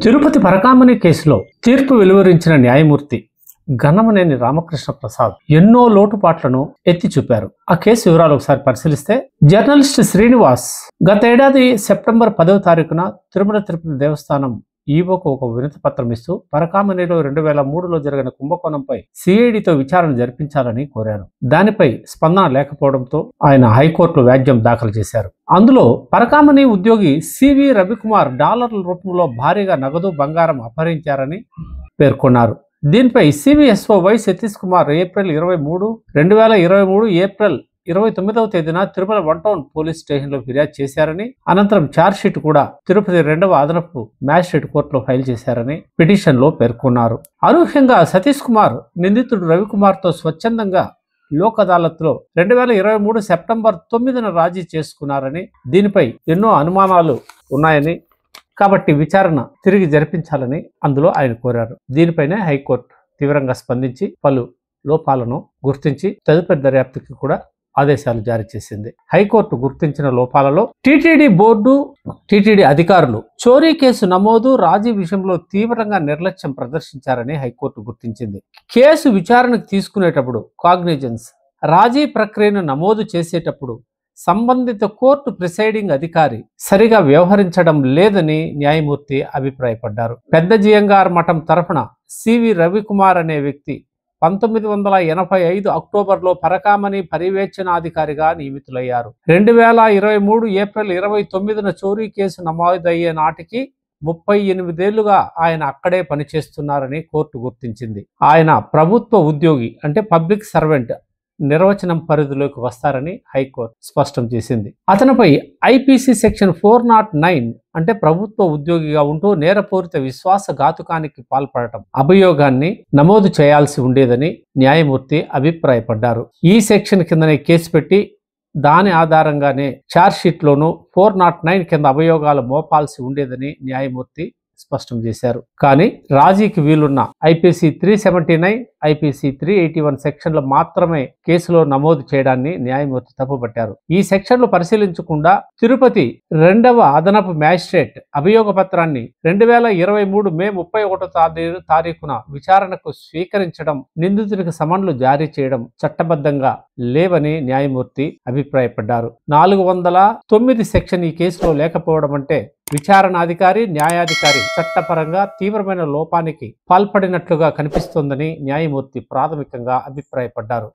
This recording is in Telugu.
తిరుపతి పరకామణి కేసులో తీర్పు వెలువరించిన న్యాయమూర్తి గణమనేని రామకృష్ణ ప్రసాద్ ఎన్నో లోటుపాట్లను ఎత్తి చూపారు. ఆ కేసు వివరాలు ఒకసారి పరిశీలిస్తే, జర్నలిస్ట్ శ్రీనివాస్ గత ఏడాది సెప్టెంబర్ 10వ తారీఖున తిరుమల తిరుపతి దేవస్థానం ఈవోకు ఒక వినతి పత్రం ఇస్తూ పరకామణిలో 2003లో జరిగిన కుంభకోణంపై సిఐడితో విచారణ జరిపించాలని కోరారు. దానిపై స్పందన లేకపోవడంతో ఆయన హైకోర్టులో వ్యాజ్యం దాఖలు చేశారు. అందులో పరకామణి ఉద్యోగి సివి రవికుమార్ డాలర్ల రూపంలో భారీగా నగదు బంగారం అపహరించారని పేర్కొన్నారు. దీనిపై CVSO Y Satish Kumar April 23, 2023 April 29వ తేదీన తిరుమల 1 టౌన్ పోలీస్ స్టేషన్లో ఫిర్యాదు చేశారని, అనంతరం ఛార్జ్షీట్ కూడా తిరుపతి 2వ అదనపు మ్యాజిస్ట్రేట్ కోర్టులో ఫైల్ చేశారని పిటిషన్లో పేర్కొన్నారు. అనూహ్యంగా సతీష్ కుమార్ నిందితుడు రవికుమార్తో స్వచ్ఛందంగా లోక్ అదాలత్లో 2023 సెప్టెంబర్ 9న రాజీ చేసుకున్నారని, దీనిపై ఎన్నో అనుమానాలు ఉన్నాయని, కాబట్టి విచారణ తిరిగి జరిపించాలని అందులో ఆయన కోరారు. దీనిపైనే హైకోర్టు తీవ్రంగా స్పందించి పలు లోపాలను గుర్తించి తదుపరి దర్యాప్తుకి కూడా ఆదేశాలు జారీ చేసింది. హైకోర్టు గుర్తించిన లోపాలలో టీటీడీ బోర్డు, టీటీడీ అధికారులు చోరీ కేసు నమోదు, రాజీ విషయంలో తీవ్రంగా నిర్లక్ష్యం ప్రదర్శించారని హైకోర్టు గుర్తించింది. కేసు విచారణకు తీసుకునేటప్పుడు కాగ్నిజెన్స్, రాజీ ప్రక్రియను నమోదు చేసేటప్పుడు సంబంధిత కోర్టు ప్రిసైడింగ్ అధికారి సరిగా వ్యవహరించడం లేదని న్యాయమూర్తి అభిప్రాయపడ్డారు. పెద్ద జియంగార్ మఠం తరఫున సివి రవికుమార్ అనే వ్యక్తి 1985 అక్టోబర్లో పరకామణి పర్యవేక్షణాధికారిగా నియమితులయ్యారు. 2023 ఏప్రిల్ 29న చోరీ కేసు నమోదయ్యే నాటికి 38 ఏళ్లుగా ఆయన అక్కడే పనిచేస్తున్నారని కోర్టు గుర్తించింది. ఆయన ప్రభుత్వ ఉద్యోగి, అంటే పబ్లిక్ సర్వెంట్ నిర్వచనం పరిధిలోకి వస్తారని హైకోర్టు స్పష్టం చేసింది. అతనిపై ఐపీసీ సెక్షన్ 409, అంటే ప్రభుత్వ ఉద్యోగిగా ఉంటూ నేరపూరిత విశ్వాసఘాతుకానికి పాల్పడటం అభియోగాన్ని నమోదు చేయాల్సి ఉండేదని న్యాయమూర్తి అభిప్రాయపడ్డారు. ఈ సెక్షన్ కిందనే కేసు పెట్టి దాని ఆధారంగానే ఛార్జ్షీట్లోనూ 409 కింద అభియోగాలు మోపాల్సి ఉండేదని న్యాయమూర్తి స్పష్టం చేశారు. కానీ రాజీకి వీలున్న ఐపీసీ 379, ఐపీసీ 381 సెక్షన్లు మాత్రమే కేసులో నమోదు చేయడాన్ని న్యాయమూర్తి తప్పుపట్టారు. ఈ సెక్షన్లు పరిశీలించకుండా తిరుపతి 2వ అదనపు మ్యాజిస్ట్రేట్ అభియోగ పత్రాన్ని 2023 మే 31వ తారీఖున విచారణకు స్వీకరించడం, నిందితునికి సమన్లు జారీ చేయడం చట్టబద్ధంగా లేవని న్యాయమూర్తి అభిప్రాయపడ్డారు. 409 సెక్షన్ ఈ కేసులో లేకపోవడం అంటే విచారణాధికారి, న్యాయాధికారి చట్టపరంగా తీవ్రమైన లోపానికి పాల్పడినట్లుగా కనిపిస్తోందని న్యాయమూర్తి ప్రాథమికంగా అభిప్రాయపడ్డారు.